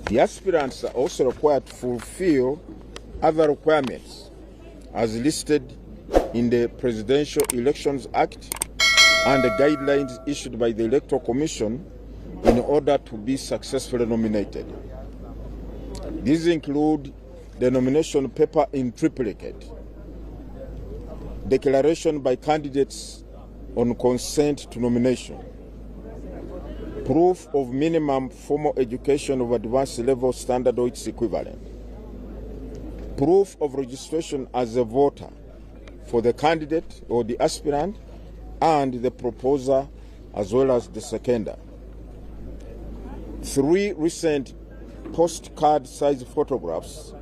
The aspirants are also required to fulfill other requirements as listed in the Presidential Elections Act and the guidelines issued by the Electoral Commission in order to be successfully nominated. These include the nomination paper in triplicate, declaration by candidates on consent to nomination, proof of minimum formal education of advanced level standard or its equivalent, proof of registration as a voter for the candidate or the aspirant and the proposer as well as the seconder, 3 recent postcard size photographs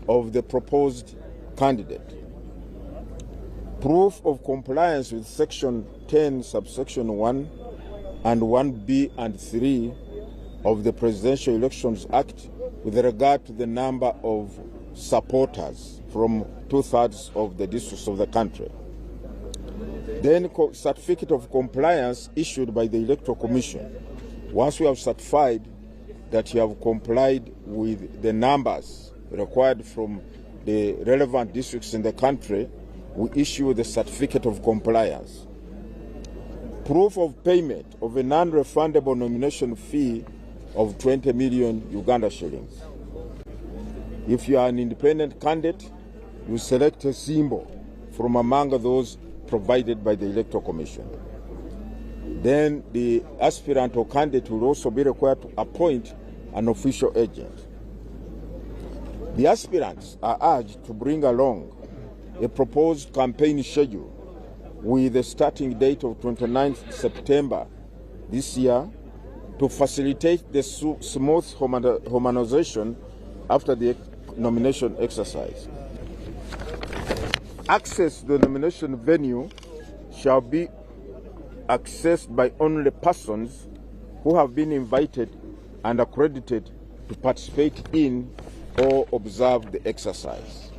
of the proposed candidate, proof of compliance with section 10 subsection 1 and 1B and 3 of the Presidential Elections Act with regard to the number of supporters from 2/3 of the districts of the country. Then certificate of compliance issued by the Electoral Commission. Once we have certified that you have complied with the numbers required from the relevant districts in the country, we issue the certificate of compliance. Proof of payment of a non-refundable nomination fee of 20 million Uganda shillings. If you are an independent candidate, you select a symbol from among those provided by the Electoral Commission. Then the aspirant or candidate will also be required to appoint an official agent. The aspirants are urged to bring along a proposed campaign schedule with a starting date of 29th September this year to facilitate the smooth harmonization after the nomination exercise. Access to the nomination venue shall be accessed by only persons who have been invited and accredited to participate in or observe the exercise.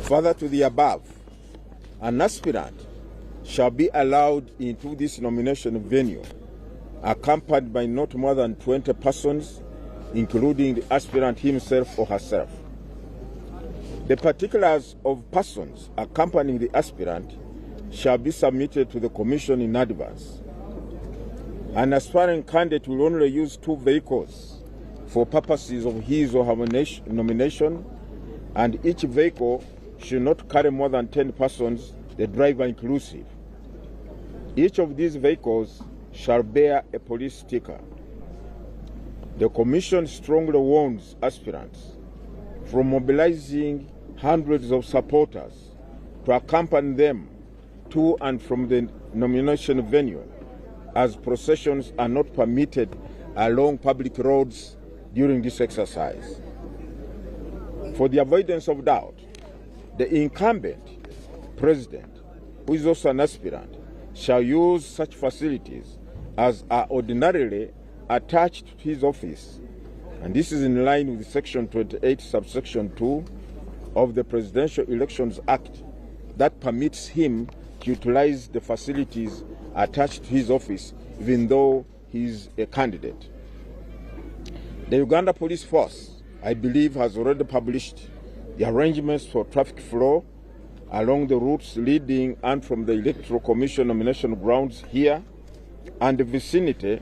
Further to the above, an aspirant shall be allowed into this nomination venue accompanied by not more than 20 persons, including the aspirant himself or herself. The particulars of persons accompanying the aspirant shall be submitted to the Commission in advance. An aspiring candidate will only use 2 vehicles for purposes of his or her nomination, and each vehicle should not carry more than 10 persons, the driver inclusive. Each of these vehicles shall bear a police sticker. The Commission strongly warns aspirants from mobilizing hundreds of supporters to accompany them to and from the nomination venue, as processions are not permitted along public roads during this exercise. For the avoidance of doubt, the incumbent president, who is also an aspirant, shall use such facilities as are ordinarily attached to his office, and this is in line with Section 28, subsection 2 of the Presidential Elections Act that permits him to utilize the facilities attached to his office even though he is a candidate. The Uganda Police Force, I believe, has already published the arrangements for traffic flow along the routes leading and from the Electoral Commission nomination grounds here and the vicinity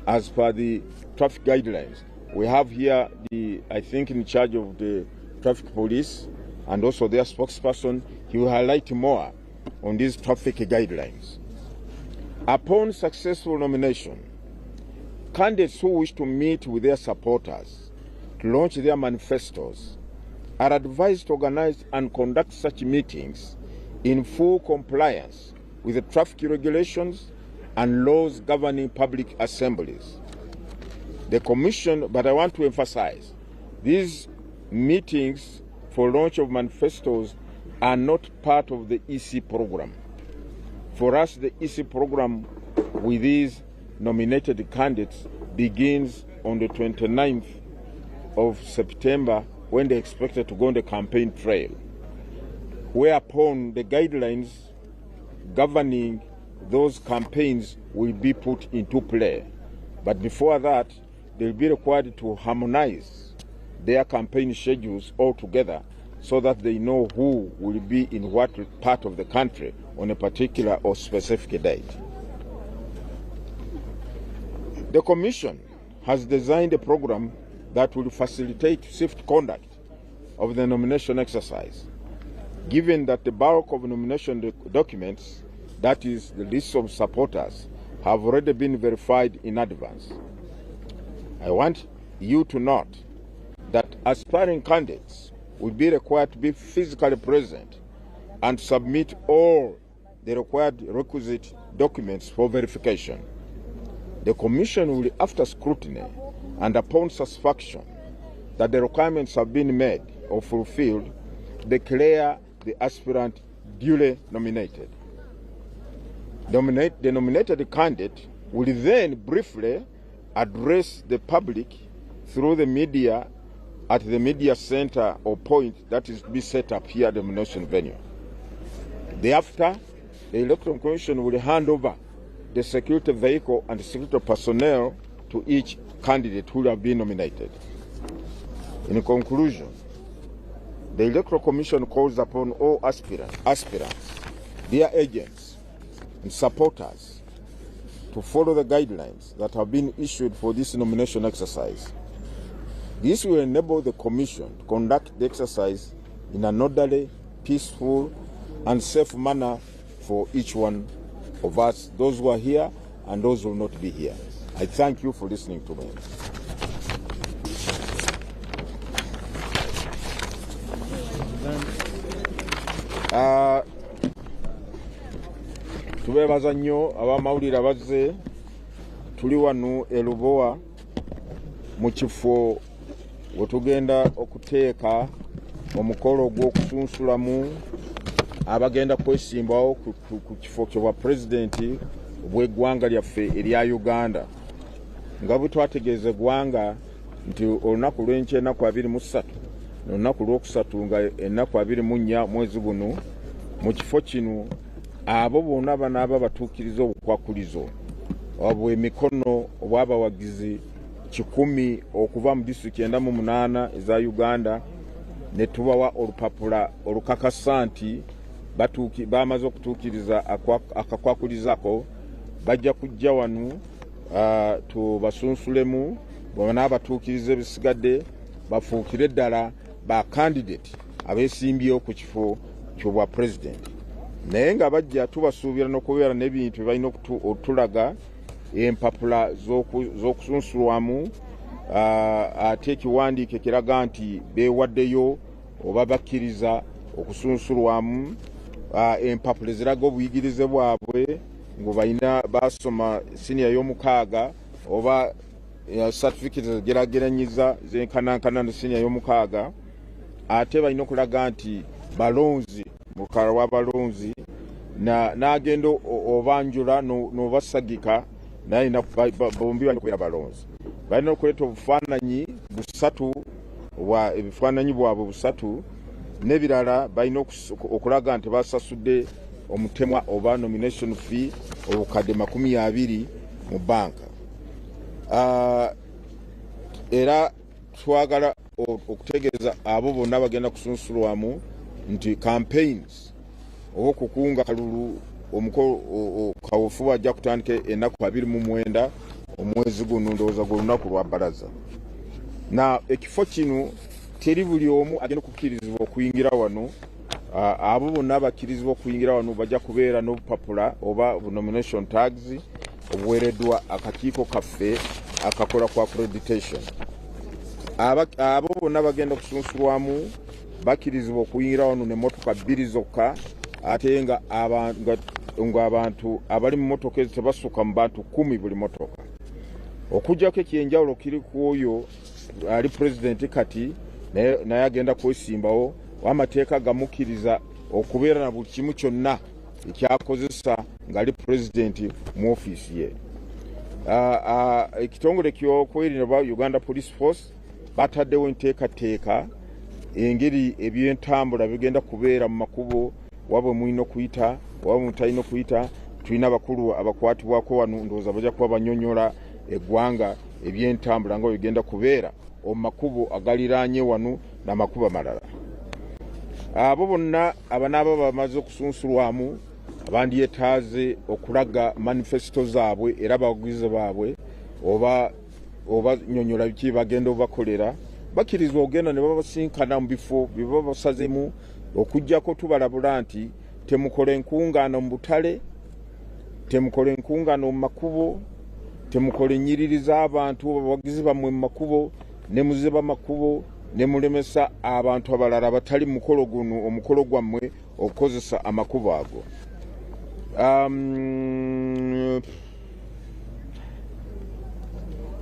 as per the traffic guidelines. We have here the, I think, in charge of the traffic police and also their spokesperson. He will highlight more on these traffic guidelines. Upon successful nomination, candidates who wish to meet with their supporters to launch their manifestos are advised to organize and conduct such meetings in full compliance with the traffic regulations and laws governing public assemblies. The Commission, but I want to emphasize, these meetings for launch of manifestos are not part of the EC program. For us, the EC program with these nominated candidates begins on the 29th of September when they're expected to go on the campaign trail, whereupon the guidelines governing those campaigns will be put into play. But before that, they'll be required to harmonize their campaign schedules altogether so that they know who will be in what part of the country on a particular or specific date. The Commission has designed a program that will facilitate swift conduct of the nomination exercise, given that the bulk of nomination documents, that is, the list of supporters, have already been verified in advance. I want you to note that aspiring candidates will be required to be physically present and submit all the requisite documents for verification. The Commission will, after scrutiny and upon satisfaction that the requirements have been made or fulfilled, declare the aspirant duly nominated. The nominated candidate will then briefly address the public through the media at the media center or point that is to be set up here at the nomination venue. Thereafter, the Electoral Commission will hand over the security vehicle and security personnel to each candidate who have been nominated. In conclusion, the Electoral Commission calls upon all aspirants, their agents, and supporters to follow the guidelines that have been issued for this nomination exercise. This will enable the Commission to conduct the exercise in an orderly, peaceful, and safe manner for each one of us, those who are here and those who will not be here. I thank you for listening to me. Tubebaza nnyo abamawulire abazze tuli wano e Lubowa mu kifo we tugenda okuteeka omukolo gw'okusunsulamu abagenda kwesimbawo ku kifo ky'obwa pulezidenti obw'eggwanga lyaffe erya Uganda. Nga bwe twategeeza eggwanga nti olunaku lw'enkya ennaku 23 n'olunaku lw'okusatu nga ennaku 24 mwezi guno mu kifo kino abo bonna banaaba batuukiriza obukwakulizo obwa emikono obw'abawagizi 100 okuva mu disitulikiti 98 eza Uganda ne tubawa olupapula olukakasa nti bamaze okutuukiriza akakwakulizako bajja kujja wano tubasunsulemu bw'anaaba batuukiriza ebisigadde bafuukire ddala ba candidate abeesimbyewo ku kifo ky'obwa pulezidenti. Naye nga bajja tubasuubira n'okubeera n'ebintu bye balina otulaga empapula z'okusunsulwamu ate ekiwandiiko ekiraga nti beewaddeyo oba bakkiriza okusunsulwamu empapula eziraga obuyigirize bwabwe ngo balina basoma siniya y'omukaaga oba certificate ezigerageranyiza zenkanankana ne siniya y'omukaaga ate balina okulaga nti balonzi mukala w'abalonzi n'agenda obanjula n'obasagika naye bombi balina okubeera balonzi. Balina okuleeta obufaananyi busatu ebifaananyi bwabwe busatu n'ebirala balina okulaga nti basasudde omutemwa oba nomination fee obukadde 20 mu banka. Era twagala okutegeeza abo bonna bagenda kusunsulwamu nti campaigns oba okukunga kalulu omukolo kaweefube ajja kutandika ennaku 29 omwezi guno ndowooza gw'olunaku lwa bbalaza. Na ekifo kino teri buli omu agenda okukkirizibwa okuyingira wano. Abo bonna abakkirizibwa okuyingira wano bajja kubeera n'obupapula oba nomination tags obuweereddwa akakiiko kaffe akakola ku accreditation. Abo bonna bagenda kusunsulwamu bakkirizibwa okuyingira wano n'emmotoka 2 zokka, ate nga abantu abali mu motoka ezo tebasukka mu bantu 10 buli motoka. Okujjako ekyenjawulo kiri ku oyo ali pulezidenti kati naye agenda kwesimbawo, amateeka gamukkiriza okubeera na buli kimu kyonna ekyakozesa ng'ali pulezidenti mu ofiisi ye. Ekitongole ky'okwerinda Uganda Police Force bataddewo enteekateeka engeri ebyentambula bigenda kubeera mu makubo wabwe mulina okuyita wabwe mutalina okuyita. Tulina abakulu abakwatibwako wano ndowooza bajja kuba banyonyola eggwanga ebyentambula nga bigenda kubeera omu makubo agaliraanye wano n'amakubo amalala. Abo bonna abanaaba bamaze okusunsulwamu abandyetaaze okulaga manifesito zaabwe era abawagizi baabwe oba nyonyola biki bagenda obakolera bakirizwa ogenda ne babasinkana mu bifo bye baba basazemu okujjako tubalabula nti temukola enkungaano mu butale, temukola enkungaano mu makubo, temukola ennyiriri z'abantu abawagizi bammwe mu makubo ne muziba makubo ne mulemesa abantu abalala abatali mukolo guno omukolo gwammwe okukozesa amakubo ago.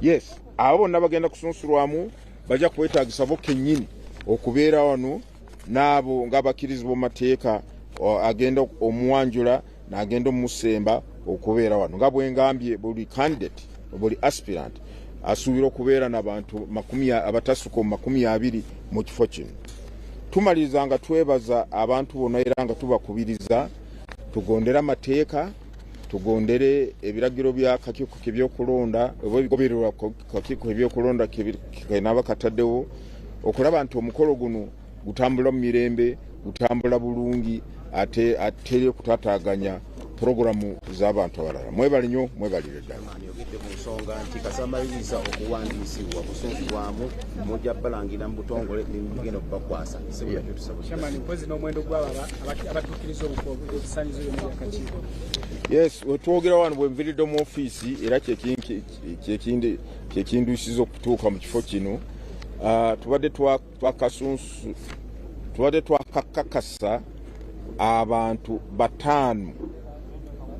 Yes, abo bonna bagenda kusunsulwamu bajja kwetaagisa bo kennyini okubeera wano n'abo ng'abakkiriza b'amateeka agenda omuwanjula n'agenda omusemba okubeera wano nga bwe ngambye buli candidate buli aspirant asuubira okubeera n'abantu abatasuka mu 20 mu kifo kino. Tumaliriza nga twebaza abantu bonna era nga tubakubiriza tugondere amateeka, tugondere ebiragiro bya kakiiko k'ebyokulonda oba ebigobererwa kakiiko k'ebyokulonda kenaaba kataddewo okulaba nti omukolo guno gutambula mu mirembe, gutambula bulungi ate atere okutataaganya programu z'abantu abalala. Mwebale nnyo, mwebalire ddala. Yogedde ku nsonga nti kasamaliriza okuwandiisibwa kusunsulwamu mujja balangira mu butongole n'ebigenda okubakwasa. Mpozi n'omuwendo gw'abo abatuukiriza obusaanyizo by'akakiiko. Yes, wetwogera wano bwe nviridde mu ofiisi era kyekinduusiza okutuuka mu kifo kino. Tubadde twakakasa abantu 5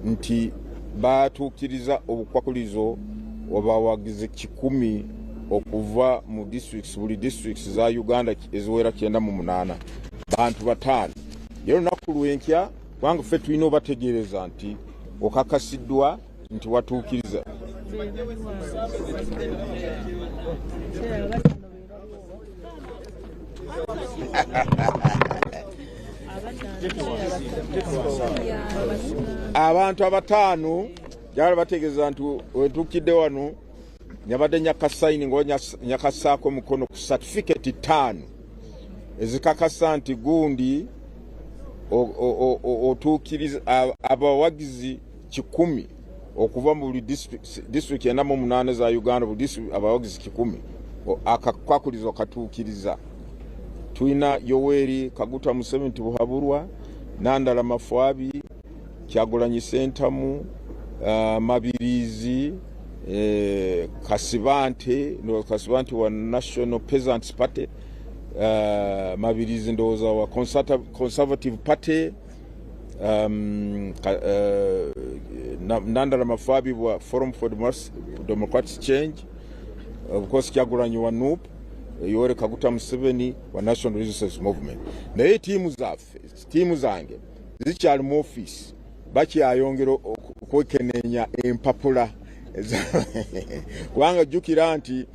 nti batuukiriza obukwakulizo obawagizi 100 okuva mu buli districts za Uganda eziwera 98 bantu 5. Yero naku lwenkya kubanga ffe tulina obategeereza nti okakasiddwa nti watuukiriza. Abantu 5 jala bategeeza nti wetukidde wano nyabadde nyakasayini ngo nyakasaako mukono ku certificate 5 ezikakasa nti gundi otuukiriza abawagizi 10 okuva mu district 48 za Uganda buli district abawagizi 10 akakwakulizo katuukiriza. Tuina Yoweri Kaguta Museveni Buhaburwa, Nandala Mafwabi, Kyagulanyi Sentamu, Mabirizi, Kasibante wa National Peasants Party, Mabirizi ndowooza wa Conservative Party, Nandala Mafwabi wa Forum for Democratic Change, of course Kyagulanyi wa NUP, Yoweri Kaguta Museveni wa National Resistance Movement. Naye tiimu zange zikyali mu office bakyayongera okwekenneenya empapula kubanga jjukira nti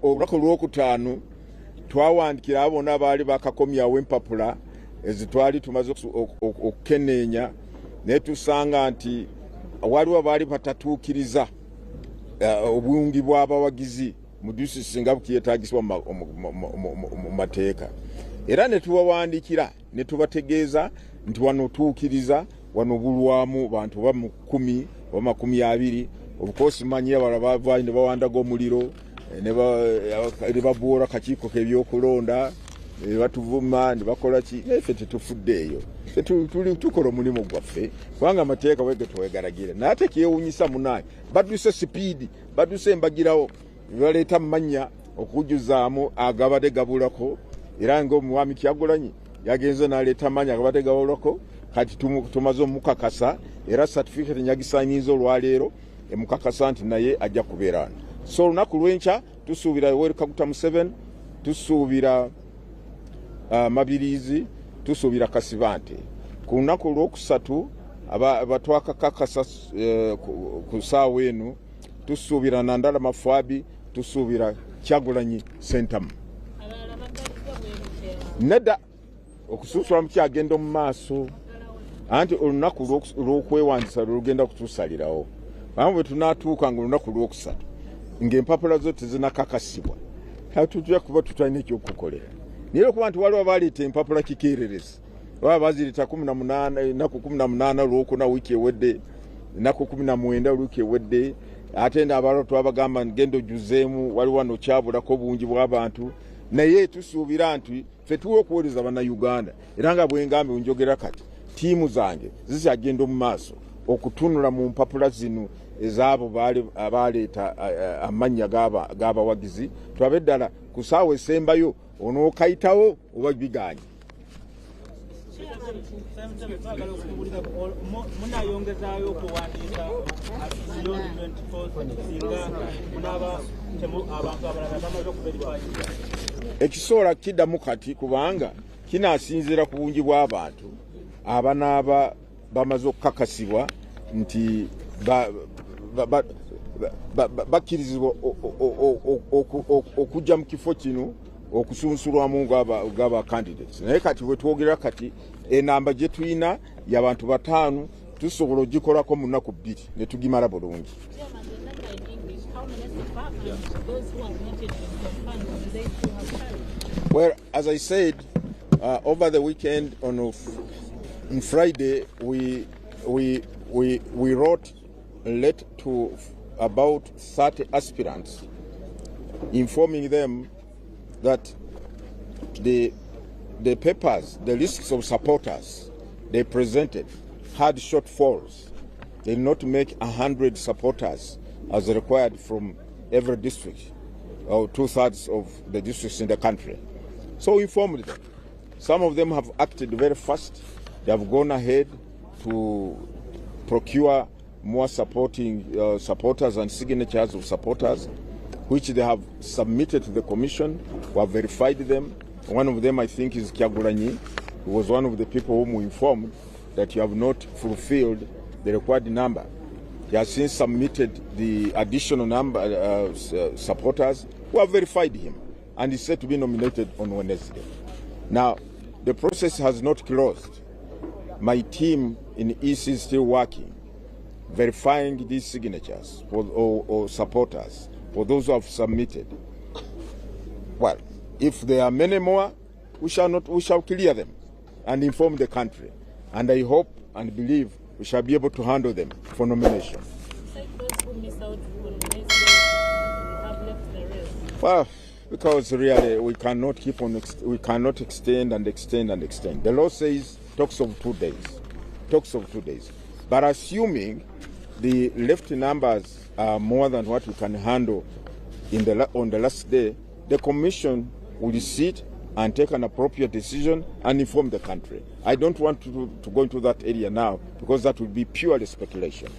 olunaku lwokutaano twawandikira abo bonna abaali bakakomyawo empapula ezitwali tumaze okukenneenya naye tusanga nti waliwo abaali batatuukiriza obungi bw'abawagizi mu district nga bukyetaagisibwa mu mateeka era ne tubawandikira ne tubategeeza nti wano tuukiriza wano bulwamu bantu ba 10 oba 20 obukosi manyi abalala bavaayo ne bawandaga omuliro ne babuura kakiiko k'ebyokulonda ne batuvuma ne bakola ki ffe tetufuddeeyo tukola omulimu gwaffe kubanga amateeka wege twegalagira naye ate kyewuunyisa munaye badduse sipiidi badduse embagirawo baleeta mumanya okujjuzaamu agabadde gabulako era ng'omwami Kyagulanyi yagenze n'aleeta manya agabadde gabulako kati tumaze omukakasa era certificate nyagisaanyiza olwaleero emukakasa nti naye ajja kubeera. So olunaku lwenkya tusuubira Yoweri Kaguta Museveni, tusuubira Mabirizi, tusuubira Kasibante. Ku lunaku olwokusatu abatwakakasa ku ssaawa eno tusuubira Nandala Mafwabi, tusuubira Kyagulanyi Sentamu. Nedda okusunsula mu kyagenda mu maaso anti olunaku olw'okwewandiisa lugenda kutusalirawo bamwe tunatuuka ng'olunaku lwokusatu ng'empapula zo tezinakakasibwa tujja kuba tutalina ekyokukolera naye okuba nti waliwo baleeta empapula kikeererezi baba bazireeta 18 ennaku 18 olwokuna wiiki ewedde ennaku 19 wiiki ewedde ate abalala twabagamba ngendo juzeemu waliwo nokyabulako bungi bw'abantu naye tusuubira nti ffe tuwa okuwuliriza bannayuganda era nga bwengambye njogera kati ttiimu zange zikyagenda mu maaso okutunula mu mpapula zino ezaabo abaleeta amannya g'abawagizi twabe ddala ku ssaawa esembayo onookayitawo oba biganye. Ekisobola kiddamu kati kubanga kinaasinziira ku bungi bw'abantu abanaaba bamaze okukakasibwa nti bakkirizibwa okujja mu kifo kino okusunsulwamu ng'aba candidates. Naye kati bwe twogera kati enamba gye tulina y'abantu 5 tusobola ogikolako mu nnaku 2 ne tugimala bulungi. Well, as I said, over the weekend on Friday, we wrote a letter to about 30 aspirants, informing them that the papers, the lists of supporters they presented had shortfalls. They did not make 100 supporters as required from every district, or 2/3 of the districts in the country. So we informed them. Some of them have acted very fast. They have gone ahead to procure more supporters and signatures of supporters, which they have submitted to the commission, who have verified them. One of them, I think, is Kyagulanyi, who was one of the people whom we informed that you have not fulfilled the required number. He has since submitted the additional number supporters who have verified him, and is set to be nominated on Wednesday. Now, the process has not closed. My team in EC is still working, verifying these signatures or supporters for those who have submitted. Well, if there are many more, we shall clear them and inform the country. And I hope and believe we shall be able to handle them for nomination. Well, because really we cannot keep on, we cannot extend and extend and extend. The law says talks of 2 days, talks of 2 days. But assuming the left numbers are more than what we can handle on the last day, the commission will sit and take an appropriate decision and inform the country. I don't want to go into that area now because that would be purely speculation.